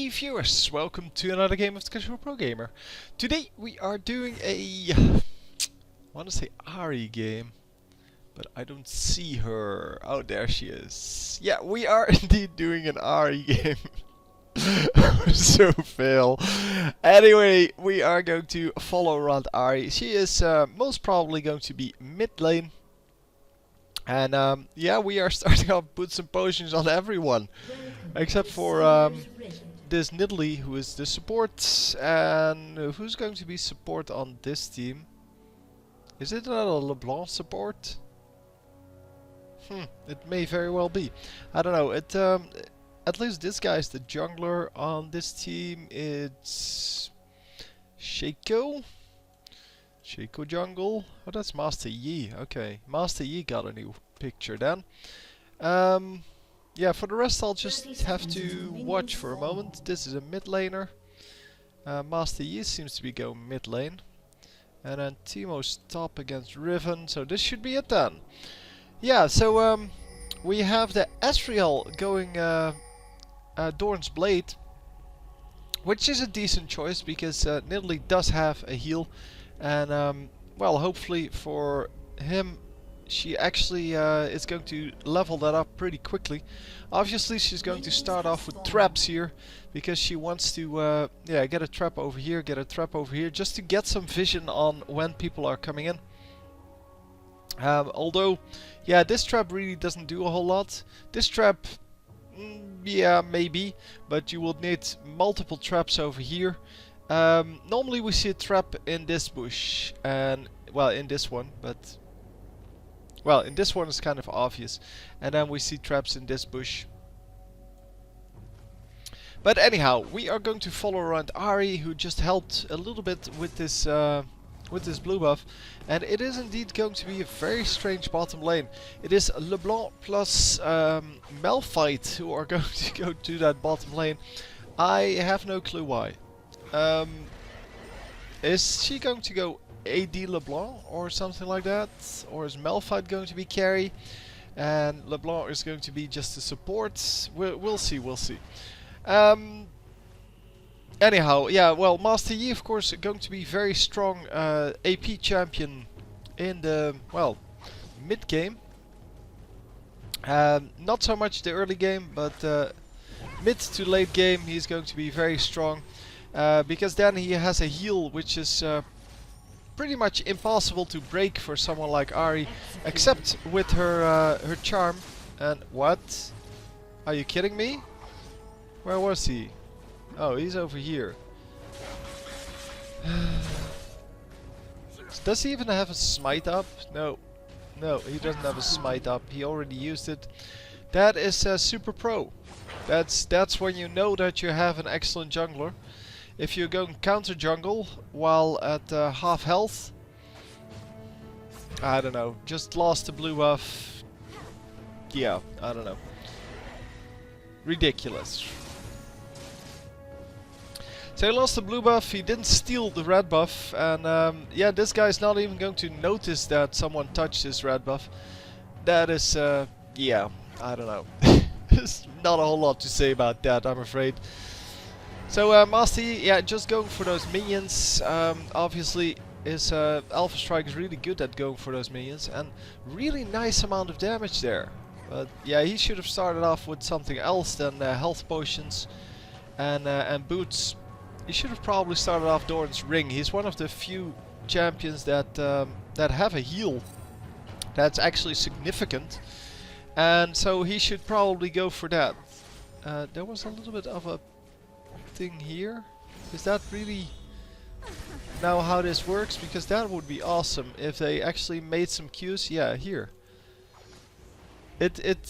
Hey viewers, welcome to another game of the Casual Pro Gamer. Today we are doing a, I want to say Ahri game, but I don't see her. Oh, there she is. Yeah, we are indeed doing an Ahri game. So fail. Anyway, we are going to follow around Ahri. She is most probably going to be mid lane. And yeah, we are starting off put some potions on everyone. Except for this Nidalee, who is the support, and who's going to be support on this team? Is it another LeBlanc support? It may very well be. I don't know. At least this guy is the jungler on this team. It's Shaco. Shaco jungle. Oh, that's Master Yi. Okay, Master Yi got a new picture then. Yeah, for the rest I'll just have to watch for a moment. This is a mid laner. Master Yi seems to be going mid lane. And then Teemo's top against Riven, so this should be it then. Yeah, so we have the Ezreal going Dorn's Blade. Which is a decent choice because Nidalee does have a heal. And well, hopefully for him she actually is going to level that up pretty quickly. Obviously she's going to start off with traps here because she wants to yeah, get a trap over here, get a trap over here, just to get some vision on when people are coming in. Although, yeah, this trap really doesn't do a whole lot. This trap, yeah, maybe, but you will need multiple traps over here. Normally we see a trap in this bush, and well, in this one, but well, in this one it's kind of obvious, and then we see traps in this bush. But anyhow, we are going to follow around Ahri, who just helped a little bit with this blue buff, and it is indeed going to be a very strange bottom lane. It is LeBlanc plus Malphite who are going to go to that bottom lane. I have no clue why. Is she going to go AD LeBlanc or something like that? Or is Malphite going to be carry? And LeBlanc is going to be just a support? We'll see, we'll see. Anyhow, yeah, well, Master Yi, of course, going to be very strong AP champion in the, well, mid-game. Not so much the early game, but mid to late game he's going to be very strong. Because then he has a heal which is pretty much impossible to break for someone like Ahri, except with her her charm. And what? Are you kidding me? Where was he? Oh, he's over here. Does he even have a smite up? No. No, he doesn't have a smite up. He already used it. That is super pro. That's when you know that you have an excellent jungler. If you're going counter jungle while at half health, I don't know, just lost the blue buff. Yeah, I don't know. Ridiculous. So he lost the blue buff, he didn't steal the red buff, and yeah, this guy's not even going to notice that someone touched his red buff. That is, yeah, I don't know. There's not a whole lot to say about that, I'm afraid. So Master Yi, yeah, just going for those minions. Obviously his Alpha Strike is really good at going for those minions, and really nice amount of damage there. But yeah, he should have started off with something else than health potions and boots. He should have probably started off Doran's Ring. He's one of the few champions that that have a heal that's actually significant, and so he should probably go for that. There was a little bit of a thing here. Is that really now how this works? Because that would be awesome if they actually made some Qs. Yeah, here. It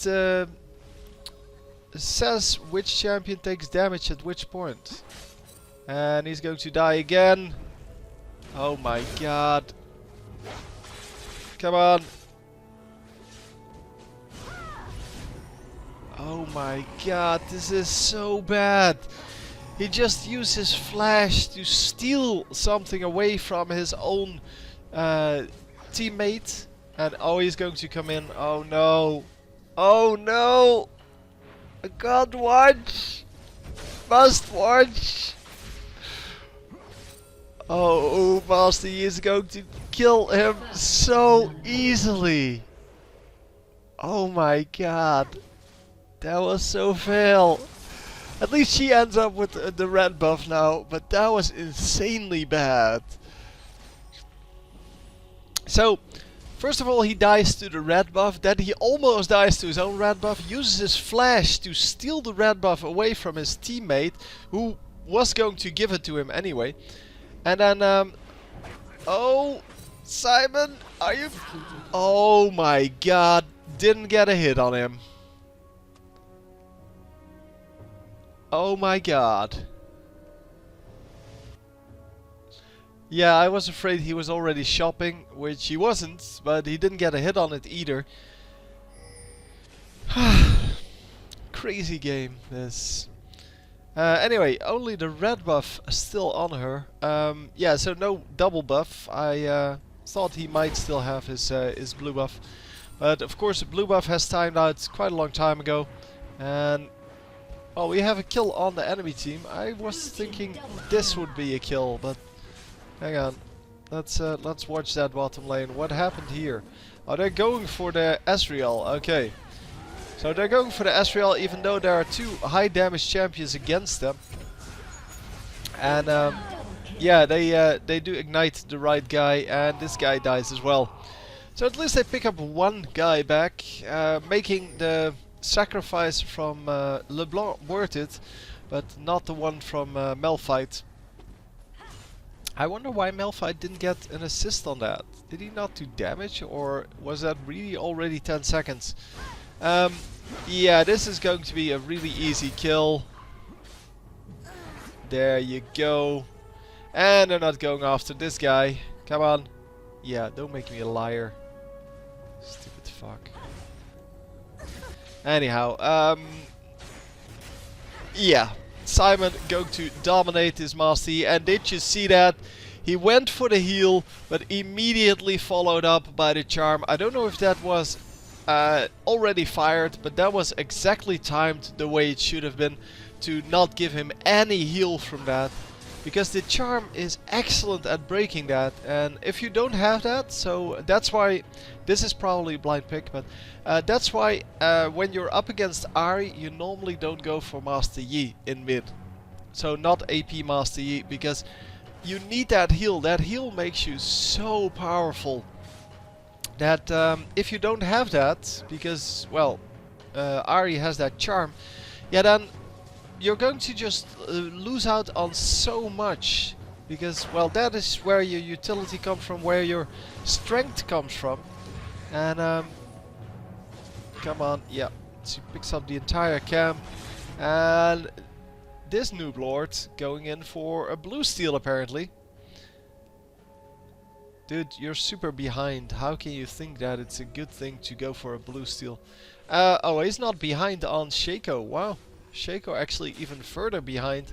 says which champion takes damage at which point. And he's going to die again. Oh my god. Come on. Oh my god, this is so bad. He just used his flash to steal something away from his own teammate. And oh, he's going to come in. Oh no. Oh no. I can't watch. must watch. Oh, Master Yi is going to kill him so easily. Oh my god. That was so fail. At least she ends up with the red buff now, but that was insanely bad. So, first of all, he dies to the red buff, then he almost dies to his own red buff, uses his flash to steal the red buff away from his teammate, who was going to give it to him anyway. And then, oh, Simon, are you... Oh my god, didn't get a hit on him. Oh my god. Yeah, I was afraid he was already shopping, which he wasn't, but he didn't get a hit on it either. Crazy game, this. Anyway, only the red buff still on her. Yeah, so no double buff. I thought he might still have his blue buff. But of course the blue buff has timed out quite a long time ago. And oh, we have a kill on the enemy team. I was thinking this would be a kill, but hang on. Let's watch that bottom lane. What happened here? Oh, they're going for the Ezreal. Okay. So they're going for the Ezreal, even though there are two high damage champions against them. And yeah, they do ignite the right guy, and this guy dies as well. So at least they pick up one guy back, making the sacrifice from LeBlanc worth it, but not the one from Malphite. I wonder why Malphite didn't get an assist on that. Did he not do damage, or was that really already 10 seconds? Yeah, this is going to be a really easy kill. There you go. And they're not going after this guy. Come on. Yeah, don't make me a liar. Stupid fuck. Anyhow, yeah. Simon going to dominate his Master Yi, and did you see that? He went for the heal, but immediately followed up by the charm. I don't know if that was already fired, but that was exactly timed the way it should have been, to not give him any heal from that, because the charm is excellent at breaking that. And if you don't have that, so that's why this is probably a blind pick, but that's why when you're up against Ahri, you normally don't go for Master Yi in mid, so not AP Master Yi, because you need that heal. That heal makes you so powerful that if you don't have that, because, well, Ahri has that charm, yeah, then you're going to just lose out on so much, because, well, that is where your utility comes from, where your strength comes from. And come on, yeah, she picks up the entire camp, and this noob lord going in for a blue steal apparently. Dude, you're super behind. How can you think that it's a good thing to go for a blue steal? Oh, he's not behind on Shaco. Wow. Shaco actually even further behind.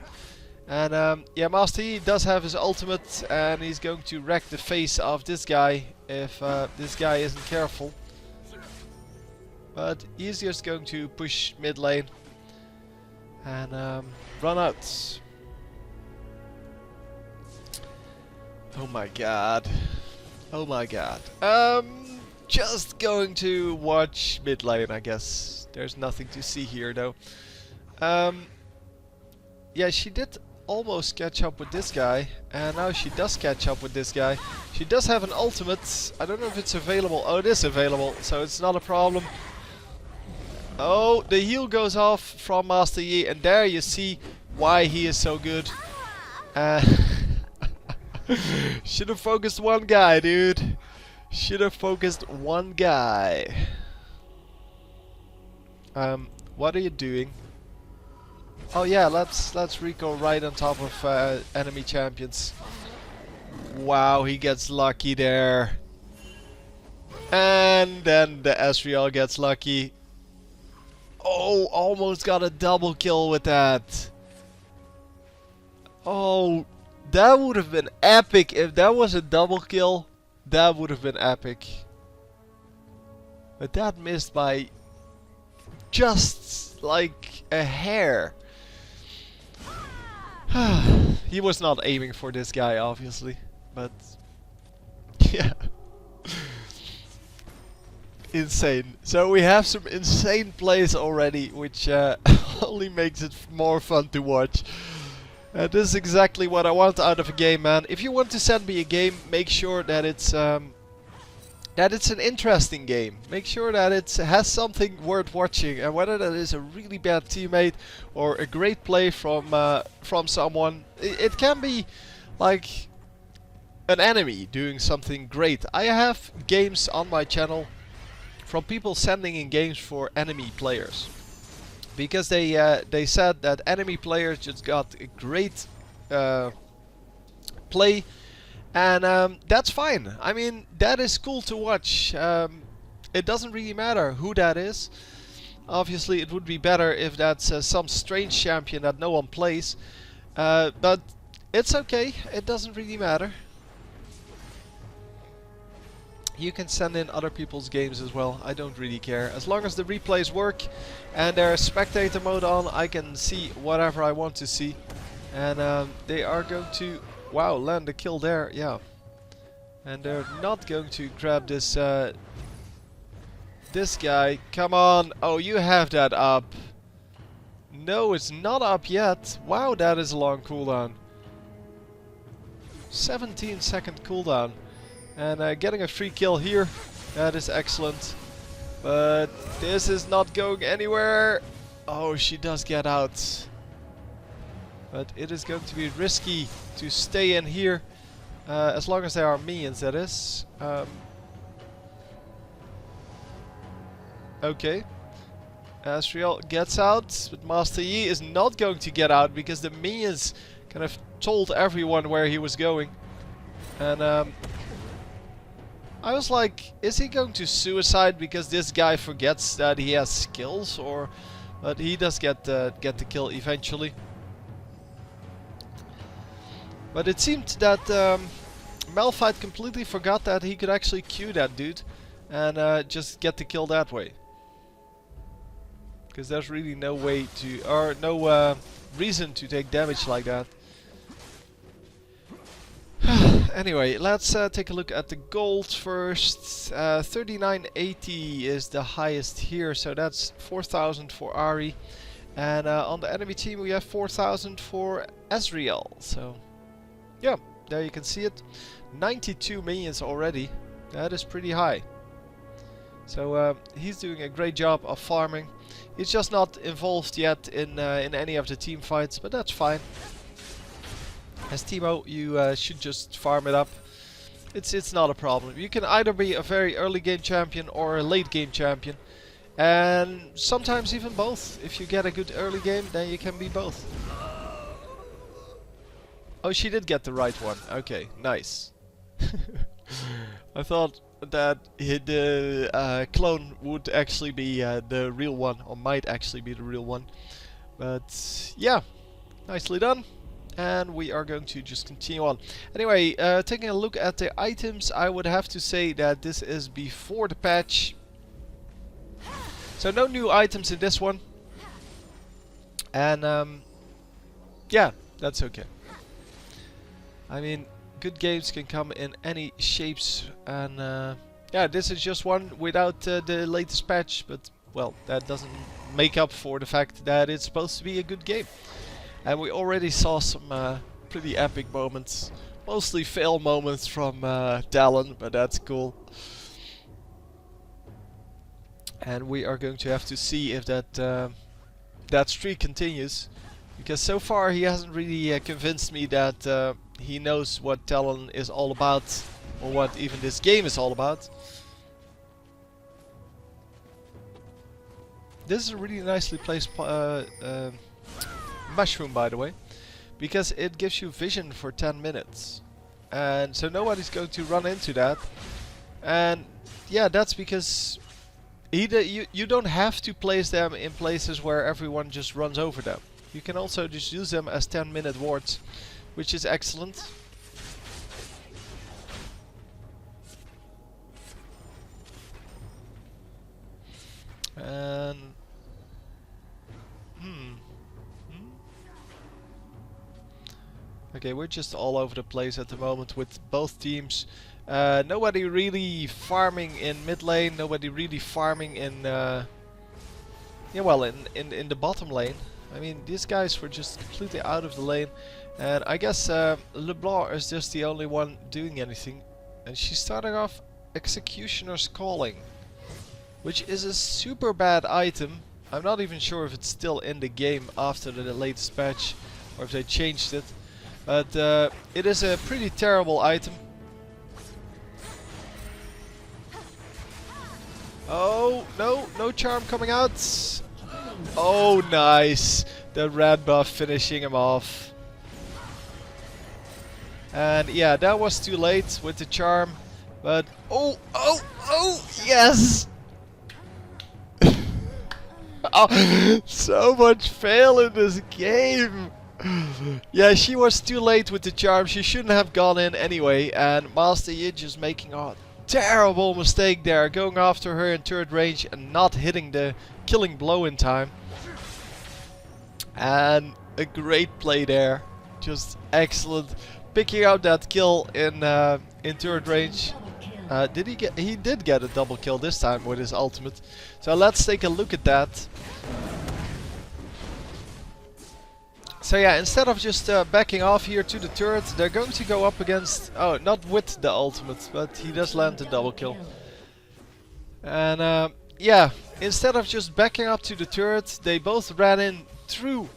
And yeah, Master Yi does have his ultimate, and he's going to wreck the face of this guy if this guy isn't careful. But he's just going to push mid lane and run out. Oh my god. Oh my god. Just going to watch mid lane, I guess. There's nothing to see here though. Yeah, she did almost catch up with this guy, and now she does catch up with this guy. She does have an ultimate. I don't know if it's available. Oh, it is available, so it's not a problem. Oh, the heal goes off from Master Yi, and there you see why he is so good. Should have focused one guy, dude. Should have focused one guy. What are you doing? Oh yeah, let's recall right on top of enemy champions. Wow, he gets lucky there. And then the Ezreal gets lucky. Oh, almost got a double kill with that. Oh, that would have been epic. If that was a double kill, that would have been epic. But that missed by just like a hair. He was not aiming for this guy, obviously, but yeah. Insane. So we have some insane plays already, which only makes it more fun to watch. This is exactly what I want out of a game, man. If you want to send me a game, make sure that it's an interesting game. Make sure that it has something worth watching, and whether that is a really bad teammate or a great play from someone, it can be like an enemy doing something great. I have games on my channel from people sending in games for enemy players, because they said that enemy players just got a great play, and that's fine. I mean, that is cool to watch. It doesn't really matter who that is. Obviously, it would be better if that's some strange champion that no one plays, but it's okay. It doesn't really matter. You can send in other people's games as well. I don't really care. As long as the replays work and there's spectator mode on, I can see whatever I want to see. And they are going to, wow, land a kill there, yeah. And they're not going to grab this this guy. Come on. Oh, you have that up. No, it's not up yet. Wow, that is a long cooldown. 17-second cooldown. And getting a free kill here, that is excellent. But this is not going anywhere. Oh, she does get out. But it is going to be risky to stay in here. As long as there are minions, that is. Okay. Asriel gets out, but Master Yi is not going to get out because the minions kind of told everyone where he was going. And I was like, is he going to suicide because this guy forgets that he has skills, or? But he does get the kill eventually. But it seemed that Malphite completely forgot that he could actually Q that dude and just get the kill that way. Because there's really no way to, or no reason to take damage like that. Anyway, let's take a look at the gold first. 3980 is the highest here, so that's 4000 for Ahri. And on the enemy team we have 4000 for Asriel. So, yeah, there you can see it. 92 minions already. That is pretty high. So he's doing a great job of farming. He's just not involved yet in any of the team fights, but that's fine. As Teemo, you should just farm it up. It's not a problem. You can either be a very early game champion or a late game champion. And sometimes even both. If you get a good early game, then you can be both. Oh, she did get the right one. Okay, nice. I thought that the clone would actually be the real one, or might actually be the real one. But yeah, nicely done. And we are going to just continue on. Anyway, taking a look at the items, I would have to say that this is before the patch. So no new items in this one. And yeah, that's okay. I mean, good games can come in any shapes. And yeah, this is just one without the latest patch. But, well, that doesn't make up for the fact that it's supposed to be a good game. And we already saw some pretty epic moments. Mostly fail moments from Talon, but that's cool. And we are going to have to see if that that streak continues. Because so far he hasn't really convinced me that he knows what Talon is all about. Or what even this game is all about. This is a really nicely placed mushroom, by the way, because it gives you vision for 10 minutes, and so nobody's going to run into that. And yeah, that's because you don't have to place them in places where everyone just runs over them. You can also just use them as 10-minute wards, which is excellent. And Okay, we're just all over the place at the moment with both teams. Nobody really farming in mid lane, nobody really farming in yeah, well, in the bottom lane. I mean, these guys were just completely out of the lane, and I guess LeBlanc is just the only one doing anything. And she's starting off Executioner's Calling, which is a super bad item. I'm not even sure if it's still in the game after the latest patch, or if they changed it. But it is a pretty terrible item. Oh, no, no charm coming out. Oh, nice. The red buff finishing him off. And yeah, that was too late with the charm. But, oh, yes! Oh, so much fail in this game. Yeah, she was too late with the charm. She shouldn't have gone in anyway. And Master Yi just making a terrible mistake there, going after her in turret range and not hitting the killing blow in time. And a great play there, just excellent, picking out that kill in turret range. Did he get? He did get a double kill this time with his ultimate. So let's take a look at that. So yeah, instead of just backing off here to the turret, they're going to go up against... Oh, not with the ultimate, but he does land the double kill. And yeah, instead of just backing up to the turret, they both ran in through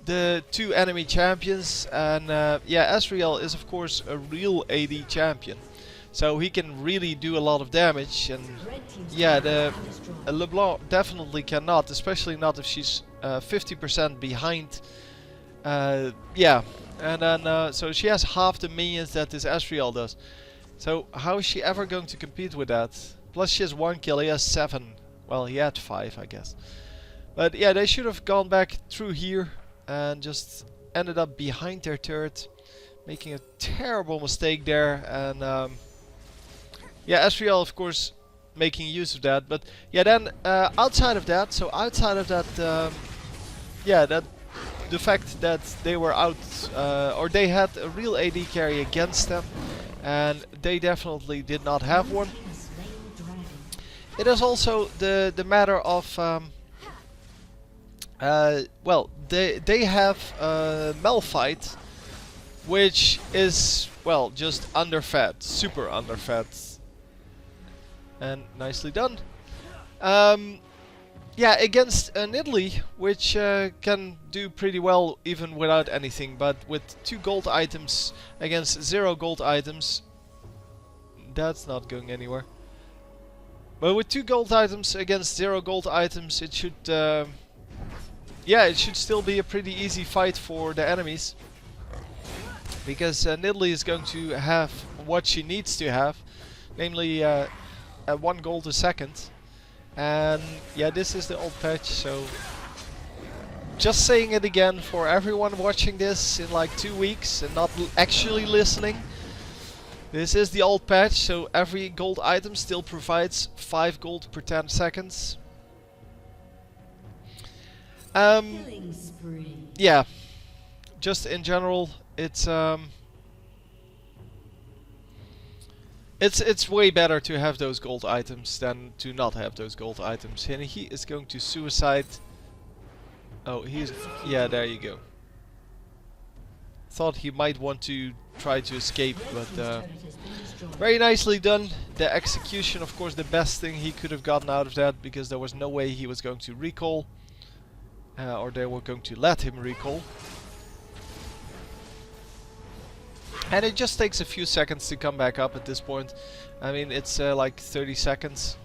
the two enemy champions. And yeah, Asriel is of course a real AD champion, so he can really do a lot of damage. And yeah, the LeBlanc definitely cannot, especially not if she's 50% behind. Yeah, and then so she has half the minions that this Asriel does. So how is she ever going to compete with that? Plus she has 1 kill, he has 7. Well, he had 5, I guess. But yeah, they should have gone back through here and just ended up behind their turret, making a terrible mistake there. And yeah, Asriel of course making use of that. But yeah, then outside of that, yeah, the fact that they were out, or they had a real AD carry against them, and they definitely did not have one. It is also the matter of, well, they have Malphite, which is, well, just underfed, super underfed, and nicely done. Yeah, against Nidalee, which can do pretty well even without anything, but with 2 gold items against 0 gold items, that's not going anywhere. But with 2 gold items against 0 gold items, it should, yeah, it should still be a pretty easy fight for the enemies, because Nidalee is going to have what she needs to have, namely 1 gold a second. And yeah, this is the old patch, so just saying it again for everyone watching this in like 2 weeks and not actually listening. This is the old patch, so every gold item still provides 5 gold per 10 seconds. Yeah, just in general, it's way better to have those gold items than to not have those gold items. And he is going to suicide. Oh, he's... yeah, there you go. Thought he might want to try to escape, but very nicely done. The execution, of course, the best thing he could have gotten out of that, because there was no way he was going to recall. Or they were going to let him recall. And it just takes a few seconds to come back up at this point. I mean, it's like 30 seconds,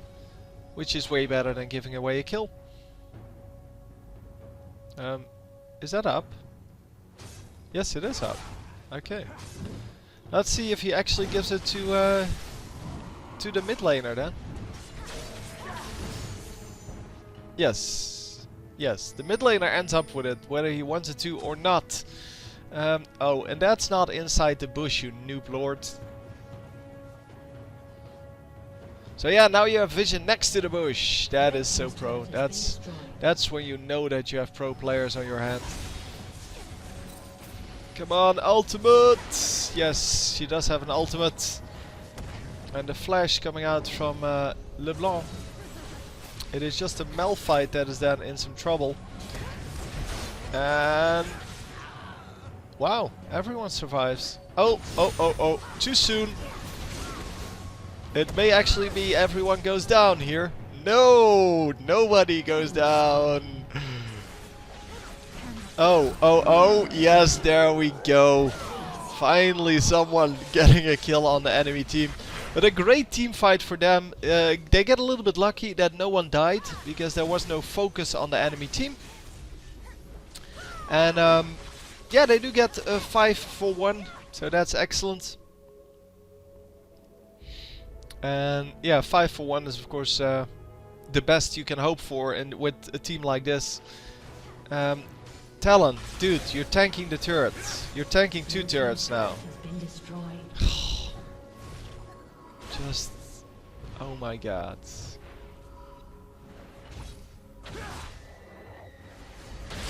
which is way better than giving away a kill. Is that up? Yes, it is up. Okay. Let's see if he actually gives it to the mid laner then. Yes. Yes, the mid laner ends up with it, whether he wants it to or not. Oh, and that's not inside the bush, you noob lord. So yeah, now you have vision next to the bush. That is so pro. That's when you know that you have pro players on your hand. Come on, ultimate! Yes, she does have an ultimate. And the flash coming out from LeBlanc. It is just a Malphite that is then in some trouble. And... wow, everyone survives. Oh, oh, oh, oh, too soon. It may actually be everyone goes down here. No, nobody goes down. Oh, oh, oh, yes, there we go. Finally someone getting a kill on the enemy team. But a great team fight for them. They get a little bit lucky that no one died, because there was no focus on the enemy team. And yeah, they do get a 5 for 1, so that's excellent. And yeah, 5 for 1 is of course the best you can hope for, and with a team like this. Talon, dude, you're tanking the turrets. You're tanking 2 turrets now. Just, oh my god.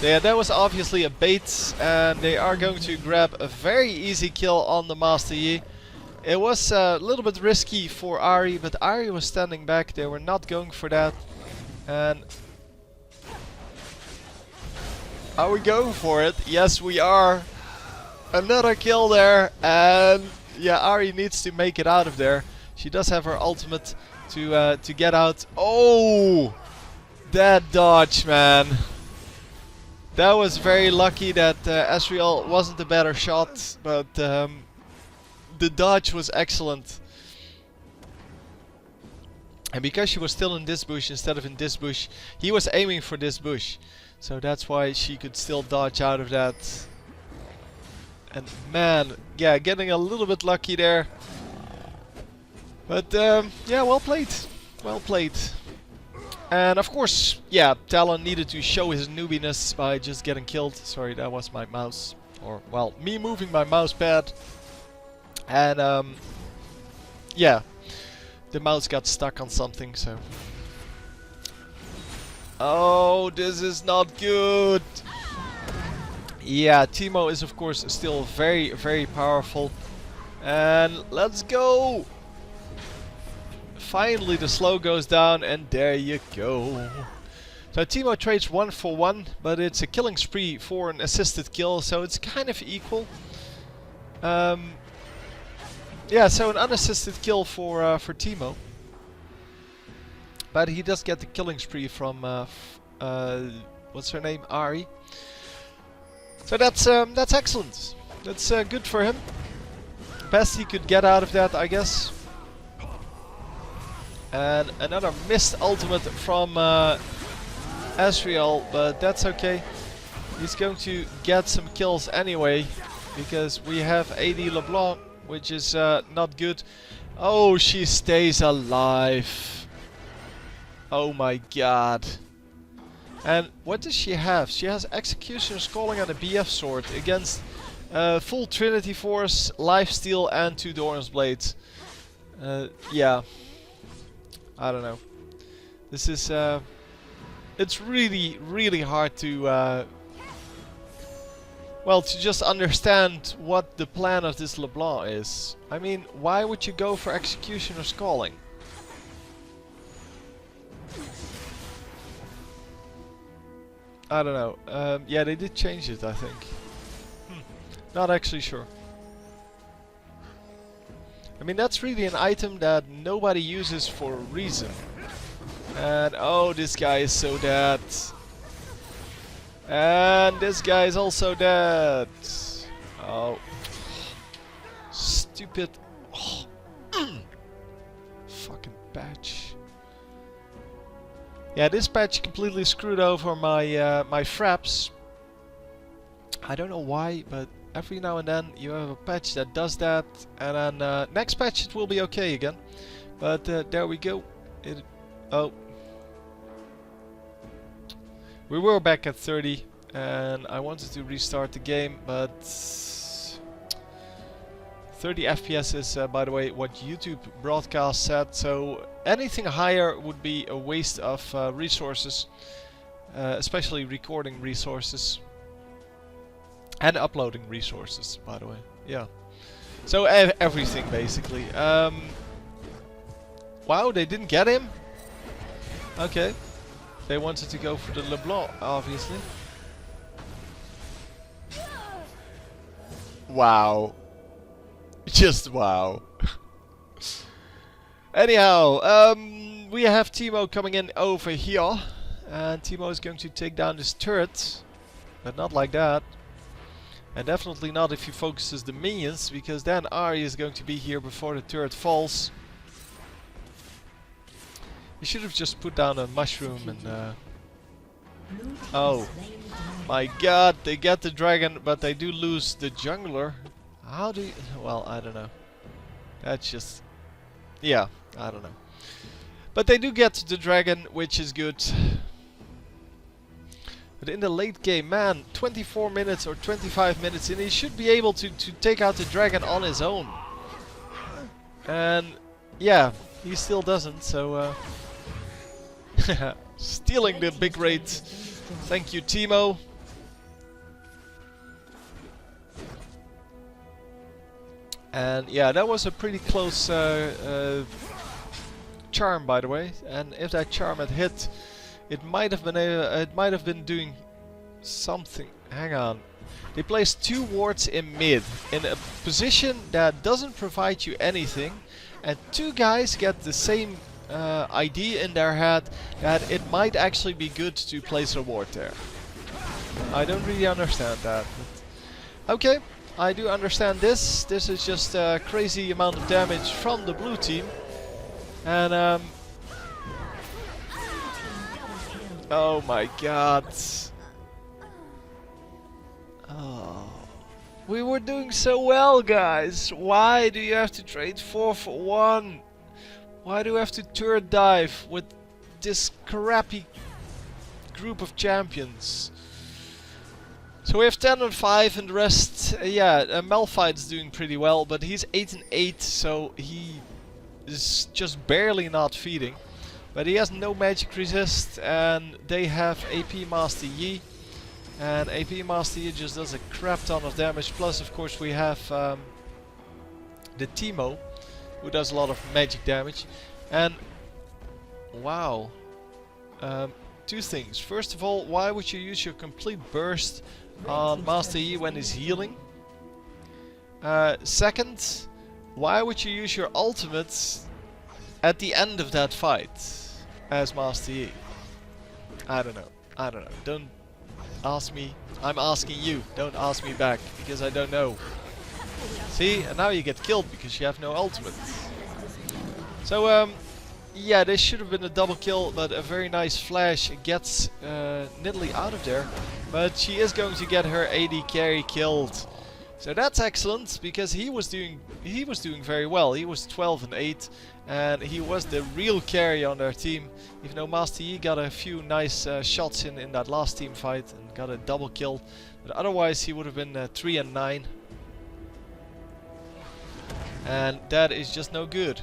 Yeah, that was obviously a bait, and they are going to grab a very easy kill on the Master Yi. It was a little bit risky for Ahri, but Ahri was standing back. They were not going for that. And are we going for it? Yes, we are. Another kill there, and yeah, Ahri needs to make it out of there. She does have her ultimate to get out. Oh, that dodge, man. That was very lucky that Asriel wasn't a better shot, but the dodge was excellent. And because she was still in this bush instead of in this bush, he was aiming for this bush. So that's why she could still dodge out of that. And man, yeah, getting a little bit lucky there. But yeah, well played. Well played. And of course, yeah, Talon needed to show his noobiness by just getting killed. Sorry, that was my mouse. Or, well, me moving my mouse pad. And yeah, the mouse got stuck on something, so... oh, this is not good! Yeah, Teemo is of course still very, very powerful. And let's go! Finally the slow goes down, and there you go. So Teemo trades 1 for 1, but it's a killing spree for an assisted kill, so it's kind of equal. Yeah, so an unassisted kill for Teemo. But he does get the killing spree from what's her name, Ahri. So that's excellent. That's good for him. Best he could get out of that, I guess. And another missed ultimate from Asriel, but that's okay. He's going to get some kills anyway, because we have AD LeBlanc, which is not good. Oh, she stays alive. Oh my god. And what does she have? She has Executioner's Calling and a BF Sword against full Trinity Force, Lifesteal and 2 Doran's Blades. Yeah. I don't know. This is it's really, really hard to well, to just understand what the plan of this LeBlanc is. I mean, why would you go for Executioner's Calling? I don't know. Yeah, they did change it, I think. Not actually sure. I mean, that's really an item that nobody uses for a reason. And oh, this guy is so dead. And this guy is also dead. Oh. Stupid. Oh. Fucking patch. Yeah, this patch completely screwed over my my fraps. I don't know why, but every now and then you have a patch that does that, and then next patch it will be okay again. But there we go. Oh. We were back at 30, and I wanted to restart the game, but 30 FPS is, by the way, what YouTube broadcast said, so anything higher would be a waste of resources, especially recording resources. And uploading resources, by the way. Yeah. So everything basically. Wow, they didn't get him? Okay. They wanted to go for the LeBlanc, obviously. Wow. Just wow. Anyhow, we have Teemo coming in over here. And Teemo is going to take down this turret. But not like that. And definitely not if he focuses the minions, because then Ahri is going to be here before the turret falls. He should have just put down a mushroom and... Oh my god, they get the dragon, but they do lose the jungler. How do you... Well, I don't know. That's just... Yeah, I don't know. But they do get the dragon, which is good. But in the late game, man, 24 minutes or 25 minutes and he should be able to take out the dragon on his own. And yeah, he still doesn't, so stealing the big raid. Thank you, Teemo. And yeah, that was a pretty close charm, by the way. And if that charm had hit, it might have been doing something. Hang on. They placed 2 wards in mid in a position that doesn't provide you anything, and 2 guys get the same idea in their head that it might actually be good to place a ward there. I don't really understand that. But okay, I do understand this. This is just a crazy amount of damage from the blue team, and oh my god. Oh. We were doing so well, guys. Why do you have to trade 4 for 1? Why do we have to turret dive with this crappy group of champions? So we have 10 and 5 and the rest, Malphite's doing pretty well, but he's 8 and 8, so he is just barely not feeding. But he has no magic resist, and they have AP Master Yi. And AP Master Yi just does a crap ton of damage. Plus, of course, we have the Teemo, who does a lot of magic damage. And wow. 2 things. First of all, why would you use your complete burst on Master Yi when he's healing? Second, why would you use your ultimate at the end of that fight as Master Yi? I don't know. Don't ask me. I'm asking you. Don't ask me back, because I don't know. See? And now you get killed because you have no ultimate. So, yeah, this should have been a double kill, but a very nice flash gets Nidalee out of there. But she is going to get her AD carry killed. So that's excellent, because he was doing very well. He was 12 and 8, and he was the real carry on their team. Even though Master Yi got a few nice shots in that last team fight and got a double kill, but otherwise he would have been 3 and 9. And that is just no good.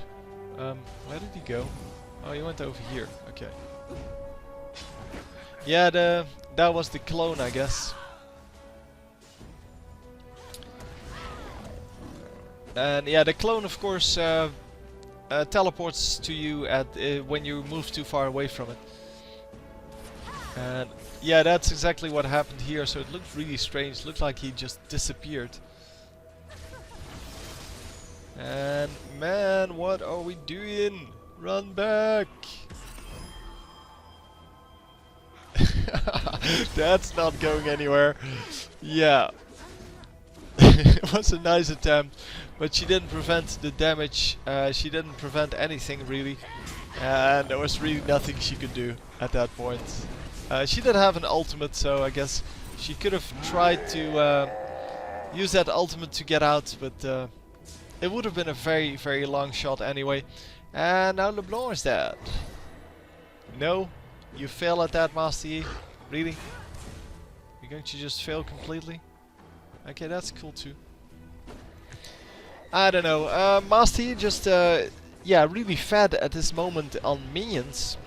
Where did he go? Oh, he went over here. Okay. Yeah, that was the clone, I guess. And yeah, the clone, of course, teleports to you at when you move too far away from it. And yeah, that's exactly what happened here. So it looked really strange. It looked like he just disappeared. And man, what are we doing? Run back! That's not going anywhere. Yeah. It was a nice attempt, but she didn't prevent the damage. She didn't prevent anything really, and there was really nothing she could do at that point. She did have an ultimate, so I guess she could have tried to use that ultimate to get out, but it would have been a very, very long shot anyway. And now LeBlanc is dead. No, you fail at that, Master Yi. Really? You're going to just fail completely? Okay, that's cool too. I don't know. Master Yi just, yeah, really fed at this moment on minions.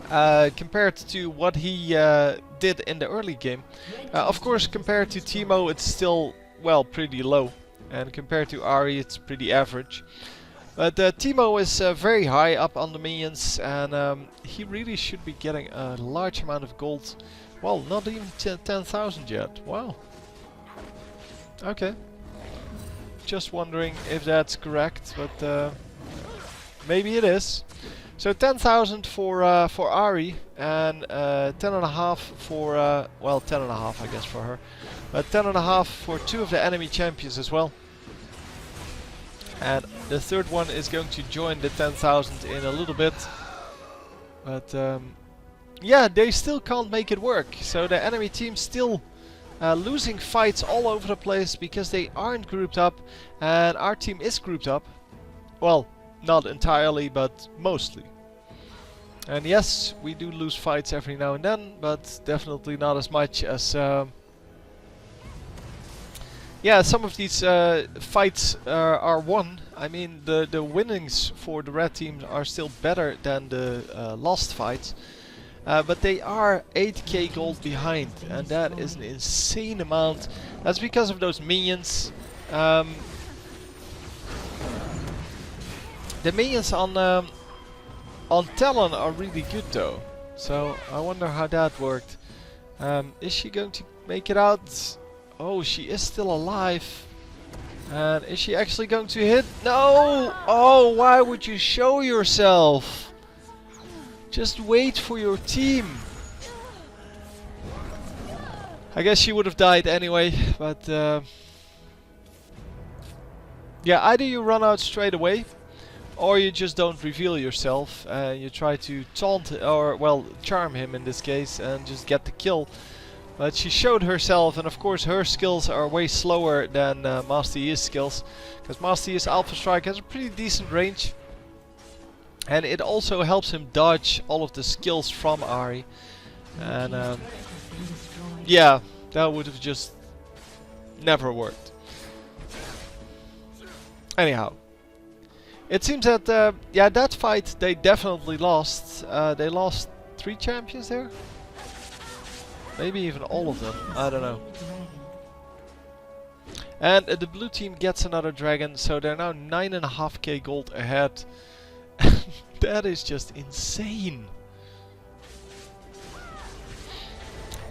compared to what he did in the early game. Of course, compared to Teemo, it's still, well, pretty low. And compared to Ahri, it's pretty average. But Teemo is very high up on the minions, and he really should be getting a large amount of gold. Well, not even 10,000 yet. Wow. Okay. Just wondering if that's correct, but maybe it is. So 10,000 for Ahri, and 10.5 for well, 10.5 I guess for her, but 10.5 for 2 of the enemy champions as well. And the third one is going to join the 10,000 in a little bit, but yeah, they still can't make it work. So the enemy team still losing fights all over the place because they aren't grouped up, and our team is grouped up. Well, not entirely, but mostly. And yes, we do lose fights every now and then, but definitely not as much as yeah, some of these fights are won. I mean, the winnings for the red teams are still better than the lost fights. But they are 8k gold behind, and that is an insane amount. That's because of those minions. The minions on Talon are really good though, so I wonder how that worked. Is she going to make it out? Oh, she is still alive. And is she actually going to hit? No! Oh, why would you show yourself? Just wait for your team. I guess she would have died anyway, but yeah, either you run out straight away, or you just don't reveal yourself and you try to taunt, or well, charm him in this case, and just get the kill. But she showed herself, and of course her skills are way slower than Master Yi's skills, because Master Yi's Alpha Strike has a pretty decent range. And it also helps him dodge all of the skills from Ahri. And yeah, that would have just never worked. Anyhow, it seems that yeah, that fight they definitely lost. They lost 3 champions there, maybe even all of them. I don't know. And the blue team gets another dragon, so they're now 9.5k gold ahead. That is just insane.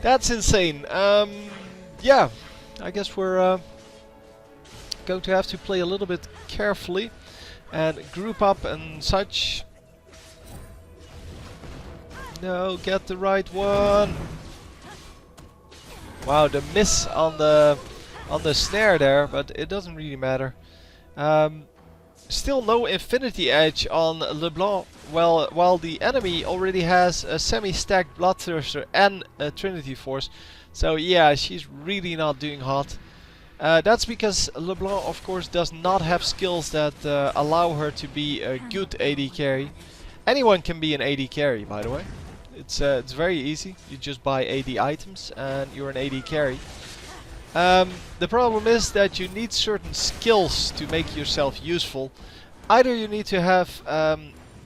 That's insane. Yeah, I guess we're going to have to play a little bit carefully and group up and such. No, get the right one. Wow, the miss on the snare there, but it doesn't really matter. Still no Infinity Edge on LeBlanc, well, while the enemy already has a semi-stacked Bloodthirster and a Trinity Force. So yeah, she's really not doing hot. That's because LeBlanc, of course, does not have skills that allow her to be a good AD carry. Anyone can be an AD carry, by the way. It's very easy. You just buy AD items and you're an AD carry. The problem is that you need certain skills to make yourself useful. Either you need to have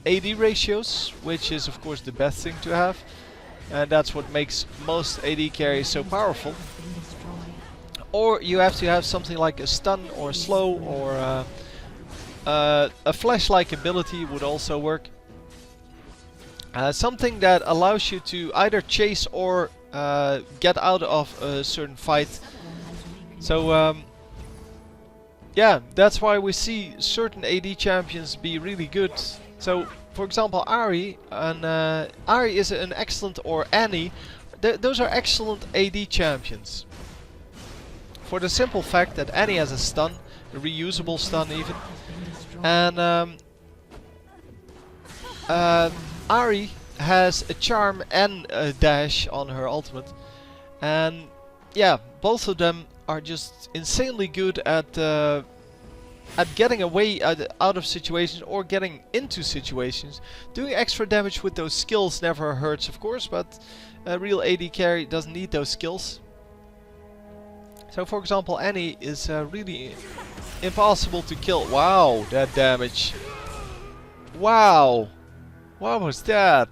AD ratios, which is of course the best thing to have, and that's what makes most AD carries so powerful. Or you have to have something like a stun or slow, or a flash-like ability would also work. Something that allows you to either chase or get out of a certain fight. So yeah, that's why we see certain AD champions be really good. So for example, Ahri, and Ahri is an excellent, or Annie, those are excellent AD champions. For the simple fact that Annie has a stun, a reusable stun even, and Ahri has a charm and a dash on her ultimate, and yeah, both of them are just insanely good at getting away out of situations or getting into situations. Doing extra damage with those skills never hurts, of course, but a real AD carry doesn't need those skills. So for example, Annie is really impossible to kill. Wow, that damage. Wow. What was that?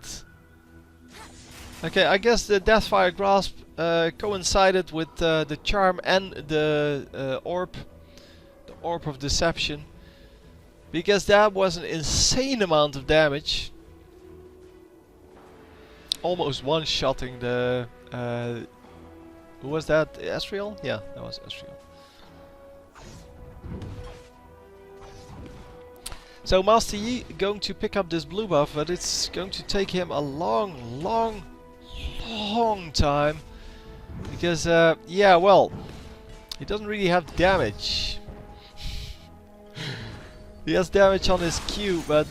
Okay, I guess the Deathfire Grasp coincided with the charm and the orb. The Orb of Deception. Because that was an insane amount of damage. Almost one-shotting the... who was that? Ezreal? Yeah, that was Ezreal. So Master Yi going to pick up this blue buff, but it's going to take him a long time. Because, yeah, well, he doesn't really have damage. He has damage on his Q, but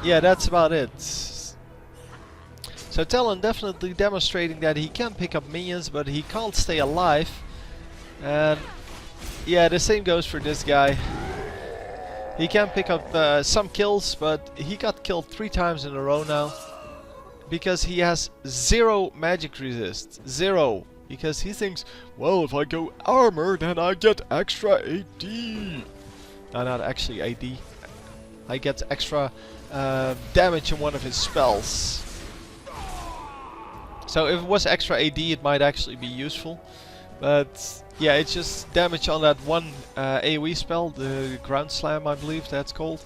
yeah, that's about it. So Talon definitely demonstrating that he can pick up minions, but he can't stay alive. And yeah, the same goes for this guy. He can pick up some kills, but he got killed 3 times in a row now. Because he has 0 magic resist. 0. Because he thinks, well, if I go armor, then I get extra AD. No, not actually AD. I get extra damage in one of his spells. So if it was extra AD, it might actually be useful. But yeah, it's just damage on that one AoE spell, the Ground Slam, I believe that's called.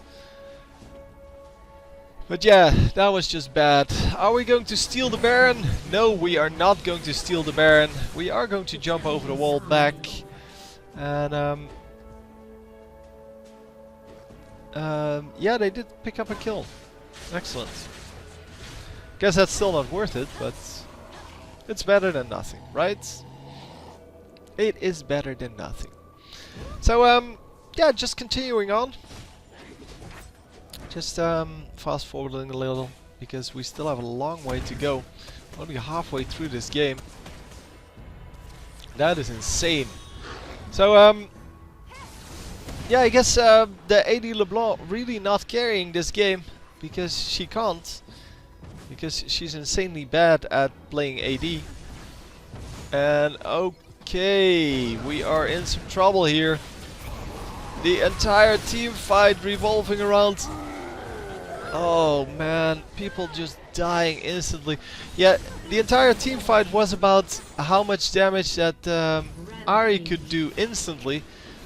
But yeah, that was just bad. Are we going to steal the Baron? No, we are not going to steal the Baron. We are going to jump over the wall back. And yeah, they did pick up a kill. Excellent. Guess that's still not worth it, but it's better than nothing, right? It is better than nothing. So yeah, just continuing on. Just fast forwarding a little, because we still have a long way to go. Only halfway through this game. That is insane. So yeah, I guess the AD LeBlanc really not carrying this game, because she can't. Because she's insanely bad at playing AD. And okay, we are in some trouble here. The entire team fight revolving around... Oh man, people just dying instantly. Yeah, the entire team fight was about how much damage that Ahri could do instantly.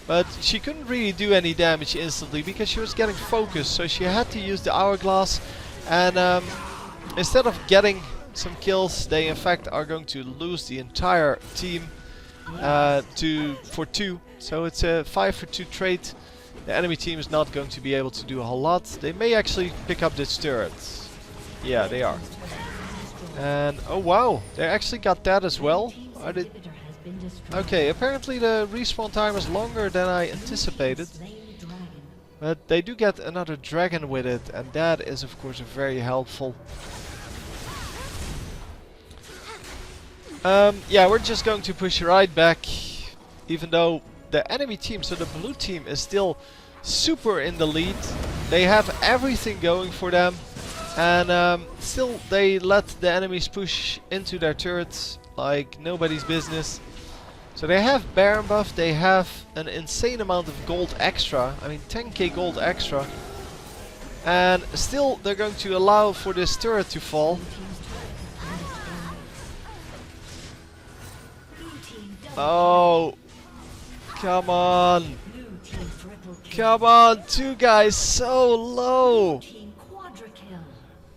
But she couldn't really do any damage instantly because she was getting focused. So she had to use the Hourglass. And instead of getting some kills, they in fact are going to lose the entire team for 2. So it's a 5 for 2 trade. The enemy team is not going to be able to do a whole lot. They may actually pick up this turret. Yeah, they are. And oh wow, they actually got that as well. Are they? Okay, apparently the respawn time is longer than I anticipated. But they do get another dragon with it, and that is of course very helpful. Yeah, we're just going to push right back, even though the enemy team, so the blue team, is still super in the lead. They have everything going for them, and still they let the enemies push into their turrets like nobody's business. So they have Baron buff, they have an insane amount of gold extra, I mean 10k gold extra, and still they're going to allow for this turret to fall. Oh, come on. Come on, 2 guys so low.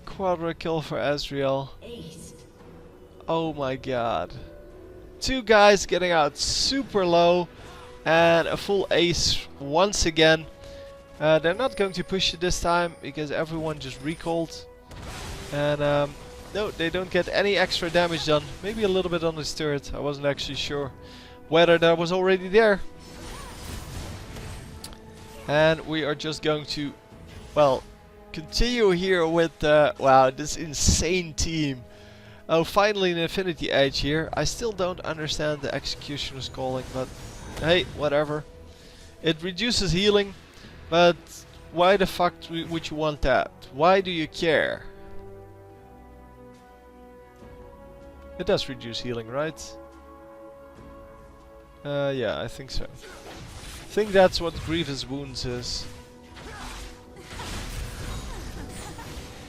Quadra kill for Ezreal. Oh my god. 2 guys getting out super low and a full ace once again. They're not going to push it this time because everyone just recalled. And no, they don't get any extra damage done. Maybe a little bit on this turret. I wasn't actually sure whether that was already there. And we are just going to, well, continue here with, wow, this insane team. Oh, finally an Infinity Edge here. I still don't understand the Executioner's calling, but hey, whatever. It reduces healing, but why the fuck would you want that? Why do you care? It does reduce healing, right? Yeah, I think so. I think that's what Grievous Wounds is.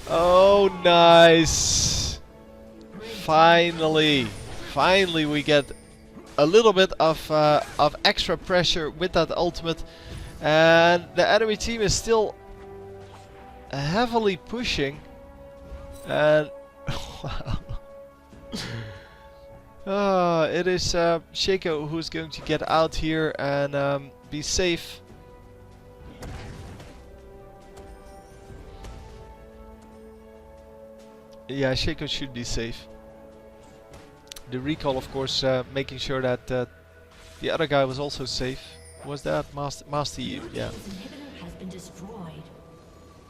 Oh, nice! finally we get a little bit of extra pressure with that ultimate, and the enemy team is still heavily pushing, and it is Shaco who's going to get out here and be safe. Yeah, Shaco should be safe. The recall, of course, making sure that the other guy was also safe. Was that Master Yi? Yeah.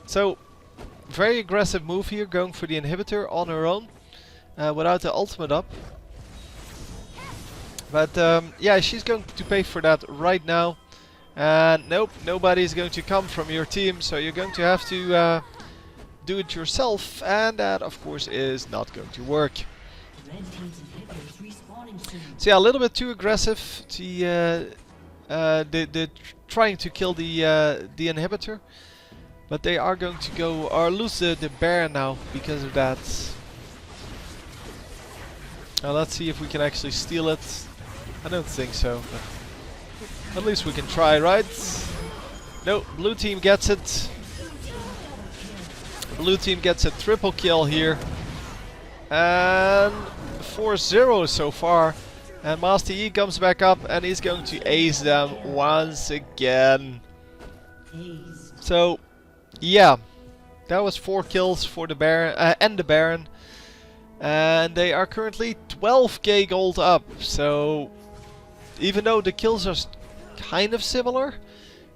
So, very aggressive move here, going for the inhibitor on her own, without the ultimate up. But yeah, she's going to pay for that right now. And nope, nobody's going to come from your team, so you're going to have to do it yourself, and that of course is not going to work. So yeah, a little bit too aggressive. They're trying to kill the inhibitor, but they are going to go or lose the Baron now because of that. Now let's see if we can actually steal it. I don't think so, but at least we can try, right? No, blue team gets it. Blue team gets a triple kill here. And 4-0 so far. And Master Yi comes back up and he's going to ace them once again. So, yeah. That was 4 kills for the Baron and the Baron. And they are currently 12k gold up. So, even though the kills are kind of similar,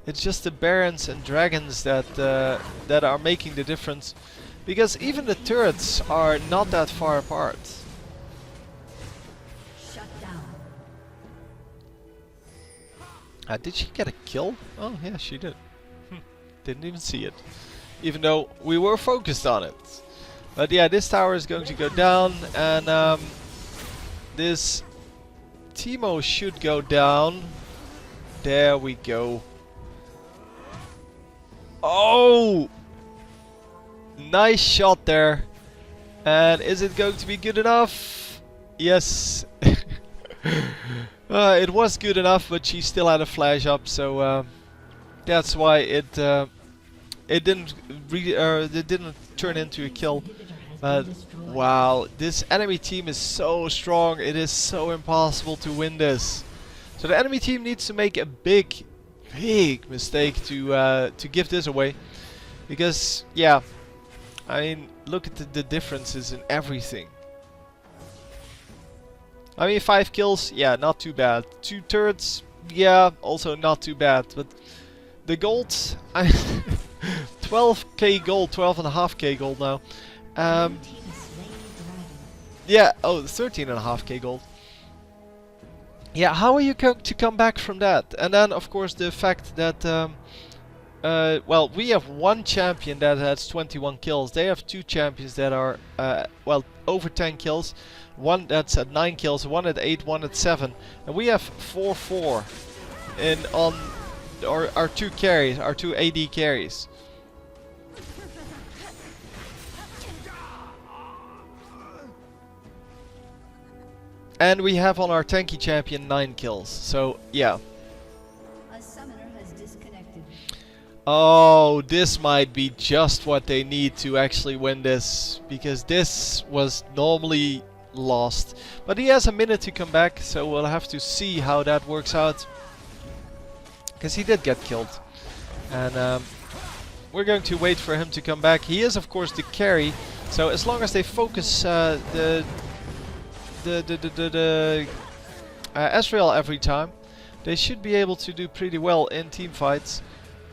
it's just the Barons and Dragons that that are making the difference. Because even the turrets are not that far apart. Shut down. Did she get a kill? Oh yeah, she did. Didn't even see it. Even though we were focused on it. But yeah, this tower is going to go down, and this Teemo should go down. There we go. Oh! Nice shot there. And is it going to be good enough? Yes. It was good enough, but she still had a flash up, so that's why it didn't turn into a kill. But wow, this enemy team is so strong. It is so impossible to win this. So the enemy team needs to make a big mistake to give this away, because yeah, I mean, look at the differences in everything. I mean, 5 kills, yeah, not too bad. 2 turrets, yeah, also not too bad. But the gold, 12k gold, 12.5k gold now. Yeah, oh, 13.5k gold. Yeah, how are you going to come back from that? And then, of course, the fact that, well, we have one champion that has 21 kills. They have 2 champions that are, well, over 10 kills. One that's at 9 kills, one at 8, one at 7. And we have 4-4 on our 2 carries, our 2 AD carries. And we have on our tanky champion 9 kills. So, yeah. A summoner has disconnected. Oh, this might be just what they need to actually win this. Because this was normally lost. But he has a minute to come back, so we'll have to see how that works out. Because he did get killed. And we're going to wait for him to come back. He is, of course, the carry. So as long as they focus Ezreal every time, they should be able to do pretty well in team fights.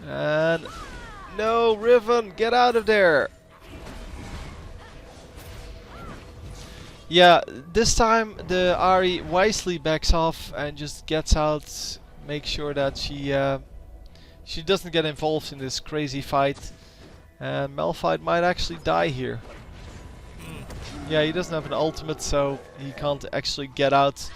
And no, Riven, get out of there! Yeah, this time the Ahri wisely backs off and just gets out. Make sure that she doesn't get involved in this crazy fight. And Malphite might actually die here. Yeah, he doesn't have an ultimate, so he can't actually get out.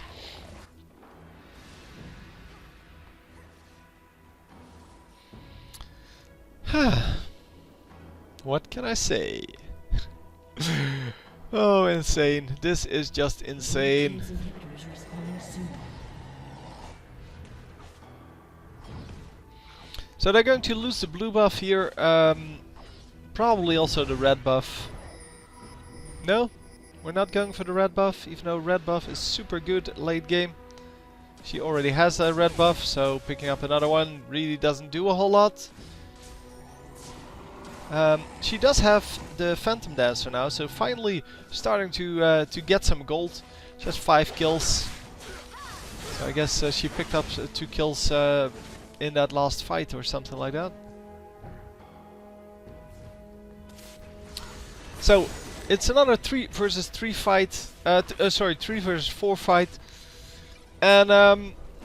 What can I say? Oh, insane. This is just insane. So they're going to lose the blue buff here. Probably also the red buff. No, we're not going for the red buff, even though red buff is super good late game. She already has a red buff, so picking up another one really doesn't do a whole lot. She does have the Phantom Dancer now, so finally starting to get some gold. She has 5 kills. So I guess she picked up 2 kills in that last fight or something like that. So it's another 3 versus 3 fight. Sorry, 3 versus 4 fight. And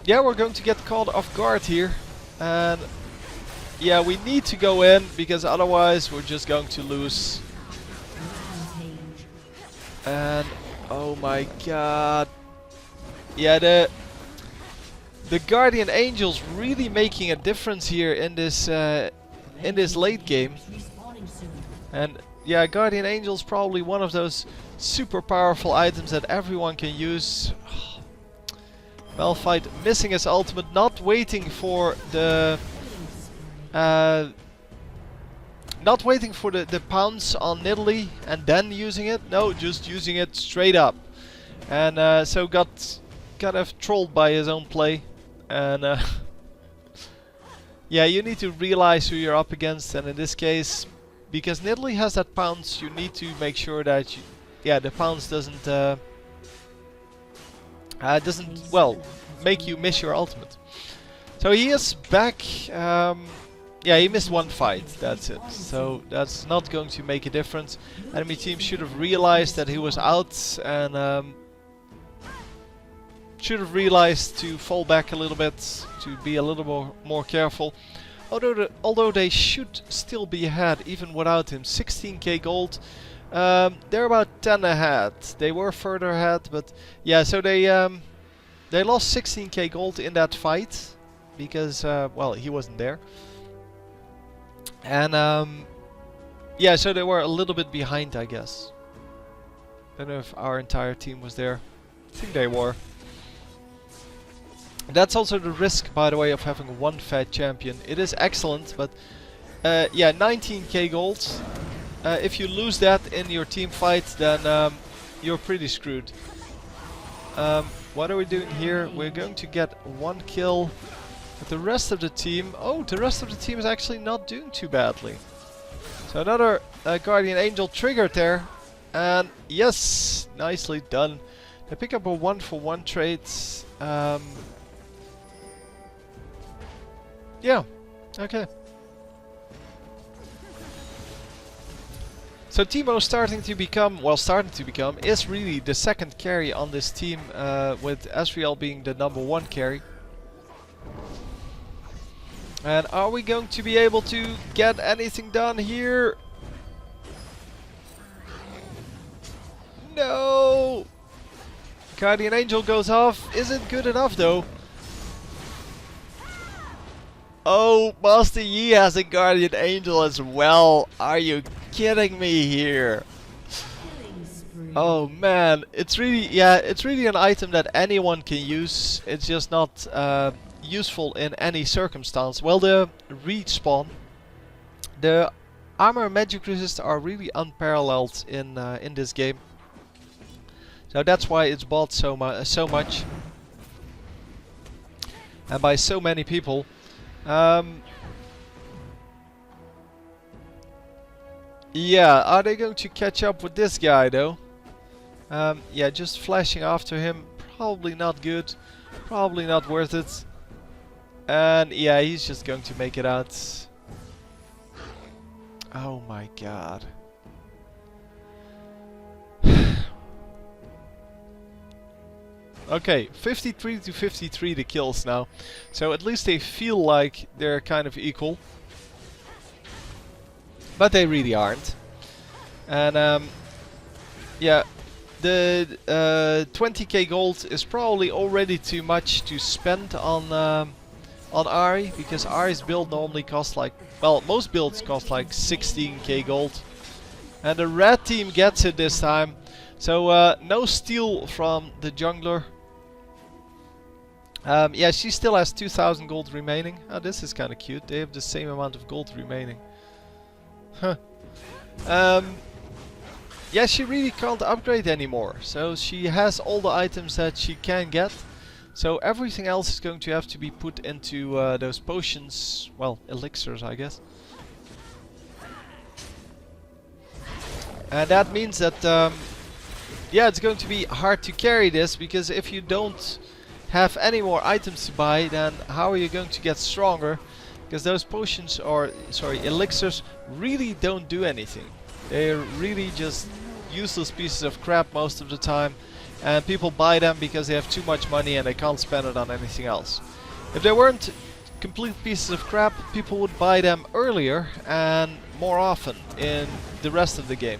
yeah, we're going to get caught off guard here. And yeah, we need to go in because otherwise we're just going to lose. And oh my god. Yeah, the Guardian Angel's really making a difference here in this late game. And yeah, Guardian Angel's probably one of those super powerful items that everyone can use. Malphite missing his ultimate, not waiting for the pounce on Nidalee and then using it. No, just using it straight up. And so got kind of trolled by his own play. And yeah, you need to realize who you're up against, and in this case, because Nidalee has that pounce, you need to make sure that the pounce doesn't well make you miss your ultimate. So he is back. Yeah, he missed 1 fight, that's it. So that's not going to make a difference. Enemy team should have realized that he was out, and should have realized to fall back a little bit, to be a little more careful. Although they should still be ahead even without him. 16k gold. They're about 10 ahead. They were further ahead, but yeah, so they lost 16k gold in that fight because well, he wasn't there. And yeah, so they were a little bit behind, I guess. I don't know if our entire team was there. I think they were. That's also the risk, by the way, of having one fat champion. It is excellent, but yeah, 19k gold. If you lose that in your team fight, then you're pretty screwed. What are we doing here? We're going to get 1 kill. But the rest of the team... Oh, the rest of the team is actually not doing too badly. So another Guardian Angel triggered there. And yes, nicely done. They pick up a 1-for-1 trade. Yeah, okay. So Teemo starting to become, is really the second carry on this team, with Asriel being the #1 carry. And are we going to be able to get anything done here? No! Guardian Angel goes off. Isn't good enough though. Oh, Master Yi has a Guardian Angel as well. Are you kidding me here? Oh man, it's really, yeah, it's really an item that anyone can use. It's just not useful in any circumstance. Well, the respawn, the armor and magic resist are really unparalleled in this game. So that's why it's bought so much, and by so many people. Yeah, are they going to catch up with this guy though? Yeah, just flashing after him, probably not good, probably not worth it. And yeah, he's just going to make it out. Oh my god. Okay, 53 to 53 the kills now. So at least they feel like they're kind of equal. But they really aren't. And yeah, the 20k gold is probably already too much to spend on Ahri, because Ahri's build normally costs like, well, most builds cost like 16k gold. And the red team gets it this time. So no steal from the jungler. Yeah, she still has 2000 gold remaining. Oh, this is kind of cute. They have the same amount of gold remaining. Huh. Yeah, she really can't upgrade anymore. So she has all the items that she can get. So everything else is going to have to be put into those potions. Well, elixirs, I guess. And that means that, yeah, it's going to be hard to carry this. Because if you don't have any more items to buy, then how are you going to get stronger? Because those potions, or sorry, elixirs, really don't do anything. They're really just useless pieces of crap most of the time, and people buy them because they have too much money and they can't spend it on anything else. If they weren't complete pieces of crap, people would buy them earlier and more often in the rest of the game.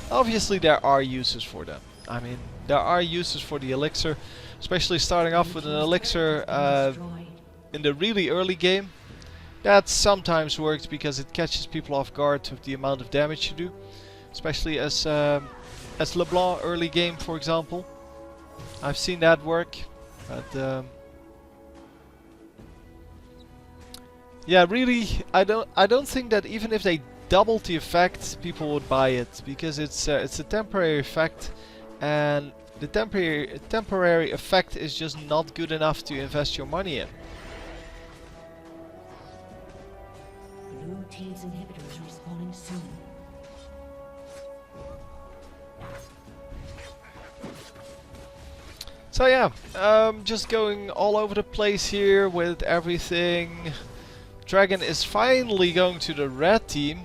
Obviously there are uses for them. I mean, there are uses for the elixir, especially starting off with an elixir in the really early game. That sometimes works because it catches people off guard with the amount of damage you do, especially as LeBlanc early game, for example. I've seen that work, but yeah, really, I don't think that even if they doubled the effect, people would buy it, because it's a temporary effect, and the temporary effect is just not good enough to invest your money in. Blue team's inhibitors respawning soon. So yeah, just going all over the place here with everything. Dragon is finally going to the red team,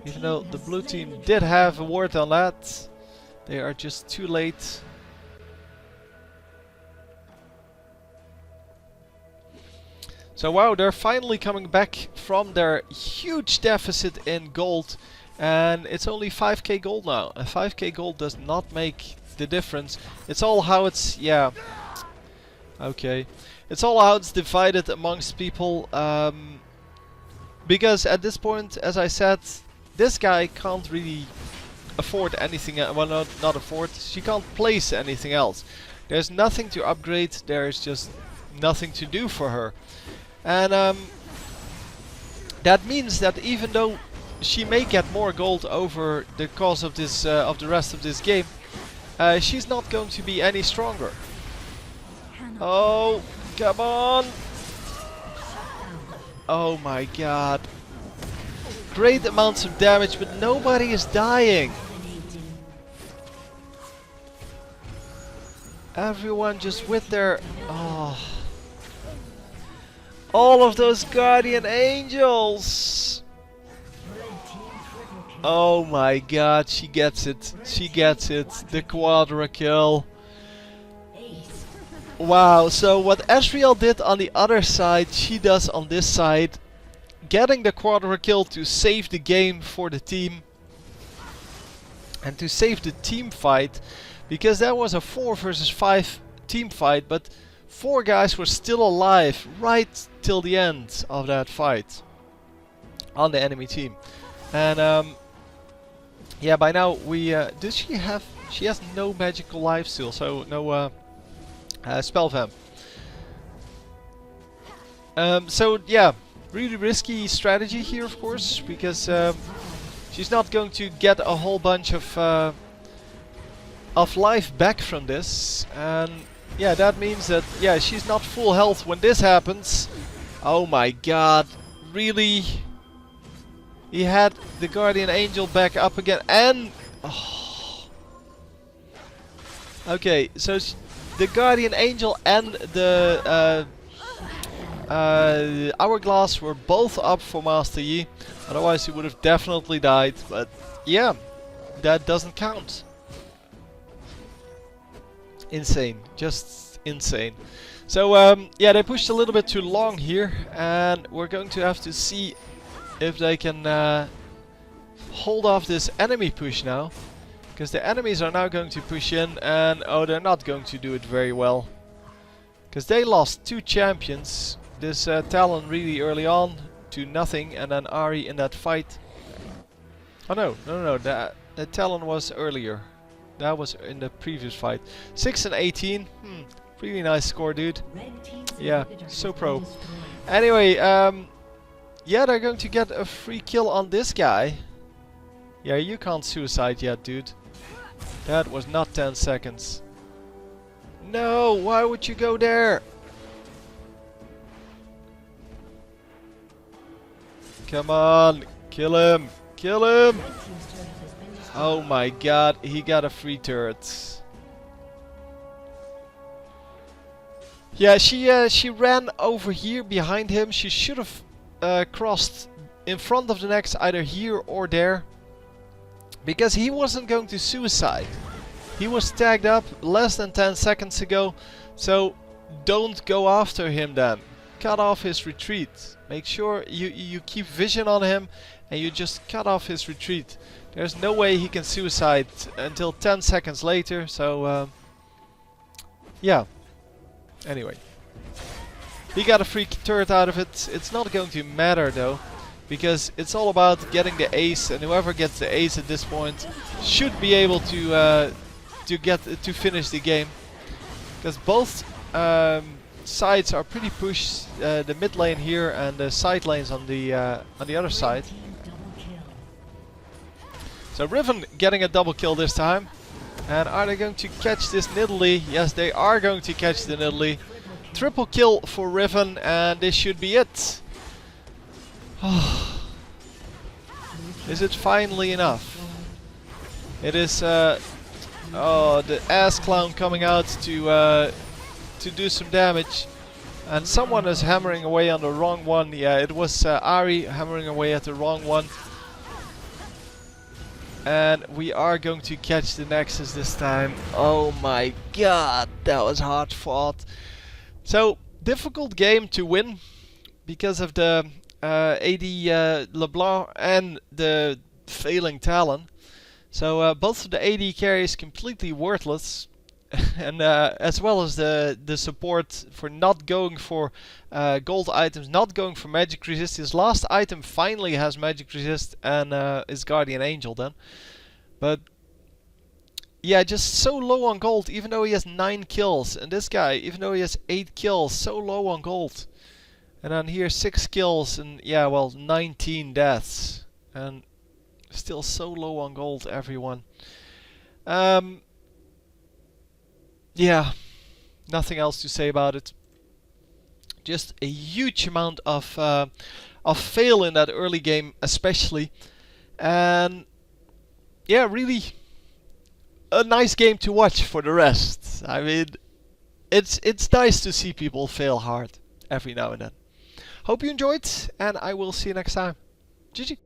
even though the blue team did have a word on that. They are just too late. So wow, they're finally coming back from their huge deficit in gold, and it's only 5k gold now. And 5k gold does not make the difference. It's all how it's, yeah, okay. It's all how it's divided amongst people, because at this point, as I said, this guy can't really afford anything, well, not afford, she can't place anything else. There's nothing to upgrade, there's just nothing to do for her. And that means that even though she may get more gold over the course of this of the rest of this game, she's not going to be any stronger. Oh, come on! Oh my god. Great amounts of damage, but nobody is dying. Everyone just with their... oh. All of those guardian angels! Oh my god, she gets it. She gets it. The quadra kill. Wow, so what Ezreal did on the other side, she does on this side. Getting the quadra kill to save the game for the team. And to save the team fight. Because that was a 4 versus 5 team fight, but 4 guys were still alive right till the end of that fight on the enemy team. And yeah, by now we does she have? She has no magical life steal, so no spell vamp. So yeah, really risky strategy here, of course, because she's not going to get a whole bunch of life back from this, and yeah, that means that, yeah, she's not full health when this happens. Oh my god, really? He had the Guardian Angel back up again, and... oh. Okay, so the Guardian Angel and the Hourglass were both up for Master Yi. Otherwise he would have definitely died, but yeah, that doesn't count. Insane, just insane. So yeah, they pushed a little bit too long here, and we're going to have to see if they can hold off this enemy push now, because the enemies are now going to push in, and oh, they're not going to do it very well, because they lost 2 champions. This Talon really early on to nothing, and then Ahri in that fight. Oh no, the Talon was earlier. That was in the previous fight. 6 and 18. Pretty nice score, dude. Red team's Yeah, inhibitor so has pro. been destroyed. Anyway, yeah, they're going to get a free kill on this guy. Yeah, you can't suicide yet, dude. That was not 10 seconds. No, why would you go there? Come on, kill him, kill him. Red team's turret has been destroyed. Oh my god, he got a free turret. Yeah, she ran over here behind him. She should have crossed in front of the next, either here or there. Because he wasn't going to suicide. He was tagged up less than 10 seconds ago. So don't go after him then. Cut off his retreat. Make sure you keep vision on him and you just cut off his retreat. There's no way he can suicide until 10 seconds later. So yeah. Anyway. He got a free turret out of it. It's not going to matter though. Because it's all about getting the ace, and whoever gets the ace at this point should be able to finish the game. Because both sides are pretty pushed, the mid lane here and the side lanes on the other side. Red team double kill. So Riven getting a double kill this time. And are they going to catch this Nidalee? Yes, they are going to catch the Nidalee. Triple kill for Riven, and this should be it. Is it finally enough? It is oh, the ass clown coming out to do some damage. And someone is hammering away on the wrong one. Yeah, it was Ahri hammering away at the wrong one. And we are going to catch the Nexus this time. Oh my god, that was hard fought. So, difficult game to win because of the AD LeBlanc and the failing Talon. So both of the AD carries completely worthless. And as well as the support for not going for gold items, not going for magic resist. His last item finally has magic resist and is Guardian Angel then. But yeah, just so low on gold even though he has 9 kills. And this guy, even though he has 8 kills, so low on gold. And then here 6 kills and yeah, well 19 deaths. And still so low on gold, everyone. Yeah, nothing else to say about it. Just a huge amount of fail in that early game, especially, and yeah, really a nice game to watch for the rest. I mean, it's nice to see people fail hard every now and then. Hope you enjoyed, and I will see you next time. GG.